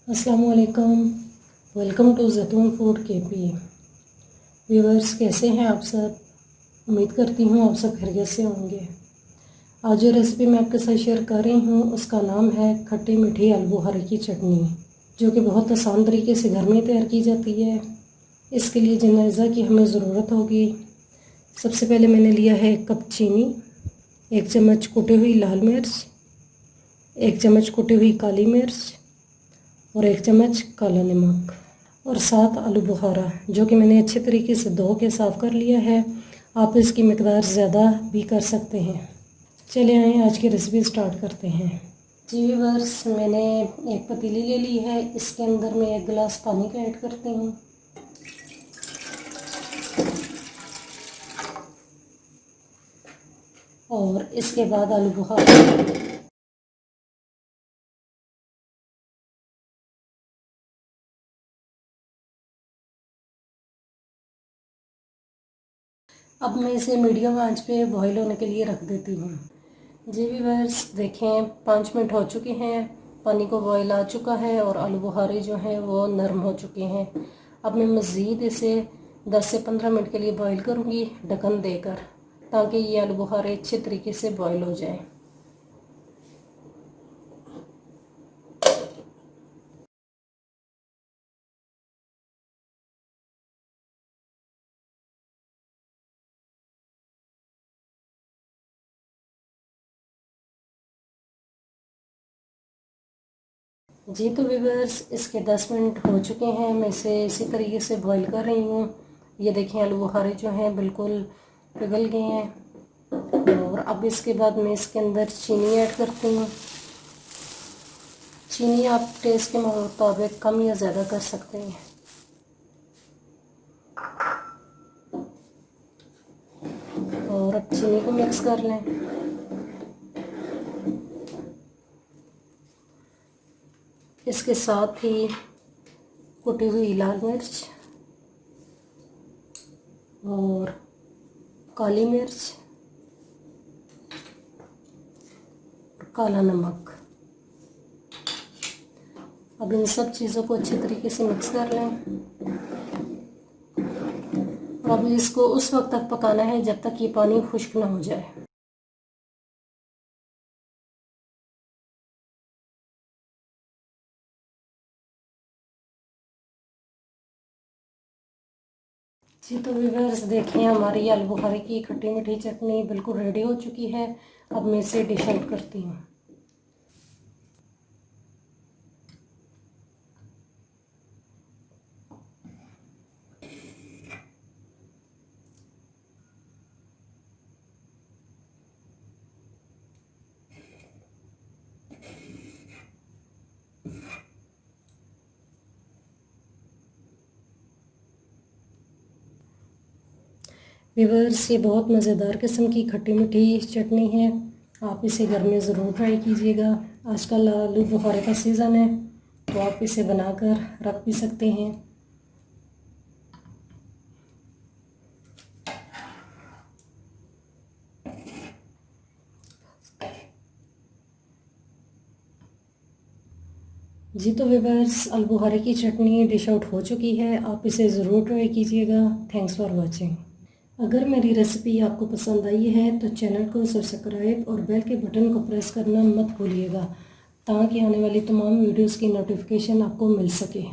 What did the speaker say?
अस्सलाम वालेकुम। Welcome to जैतून फूड केपी। व्यूवर्स, कैसे हैं आप सब? उम्मीद करती हूँ आप सब खैरियत से होंगे। आज जो रेसिपी मैं आपके साथ शेयर कर रही हूँ उसका नाम है खट्टी मीठी आलू बुखारे की चटनी, जो कि बहुत आसान तरीके से घर में तैयार की जाती है। इसके लिए जिन अज़ा की हमें ज़रूरत होगी, सबसे पहले मैंने लिया है 1 कप चीनी, 1 चम्मच कुटी हुई लाल मिर्च, 1 चम्मच कुटी हुई काली मिर्च और 1 चम्मच काला नमक और 7 आलू बुखारा, जो कि मैंने अच्छे तरीके से धो के साफ़ कर लिया है। आप इसकी मिकदार ज़्यादा भी कर सकते हैं। चलिए आइए आज की रेसिपी स्टार्ट करते हैं। जी व्यूअर्स, मैंने एक पतीली ले ली है। इसके अंदर मैं 1 गिलास पानी का ऐड करती हूँ। और इसके बाद आलू बुखारा अब मैं इसे मीडियम आंच पे बॉईल होने के लिए रख देती हूँ। जी व्यूअर्स, देखें 5 मिनट हो चुके हैं, पानी को बॉईल आ चुका है और आलू बुखारे जो हैं वो नरम हो चुके हैं। अब मैं मज़ीद इसे 10 से 15 मिनट के लिए बॉईल करूँगी ढक्कन देकर, ताकि ये आलू बुखारे अच्छे तरीके से बॉईल हो जाए। जी तो व्यूअर्स, इसके 10 मिनट हो चुके हैं। मैं इसे इसी तरीके से बॉईल कर रही हूँ। ये देखें आलू बुखारे जो हैं बिल्कुल पिघल गए हैं। और अब इसके बाद मैं इसके अंदर चीनी ऐड करती हूँ। चीनी आप टेस्ट के मुताबिक कम या ज़्यादा कर सकते हैं। और अब चीनी को मिक्स कर लें। इसके साथ ही कुटी हुई लाल मिर्च और काली मिर्च, काला नमक। अब इन सब चीज़ों को अच्छे तरीके से मिक्स कर लें। और अब इसको उस वक्त तक पकाना है जब तक ये पानी खुश्क ना हो जाए। जी तो व्यूअर्स, देखें हमारी आलू बुखारे की खट्टी मीठी चटनी बिल्कुल रेडी हो चुकी है। अब मैं इसे डिश आउट करती हूँ। व्यूअर्स, ये बहुत मज़ेदार किस्म की खट्टी मीठी चटनी है। आप इसे घर में ज़रूर ट्राई कीजिएगा। आजकल आलू बुखारे का सीज़न है, तो आप इसे बनाकर रख भी सकते हैं। जी तो व्यूअर्स, आलू बुखारे की चटनी डिश आउट हो चुकी है। आप इसे ज़रूर ट्राई कीजिएगा। Thanks for watching. अगर मेरी रेसिपी आपको पसंद आई है तो चैनल को सब्सक्राइब और बेल के बटन को प्रेस करना मत भूलिएगा, ताकि आने वाली तमाम वीडियोस की नोटिफिकेशन आपको मिल सके।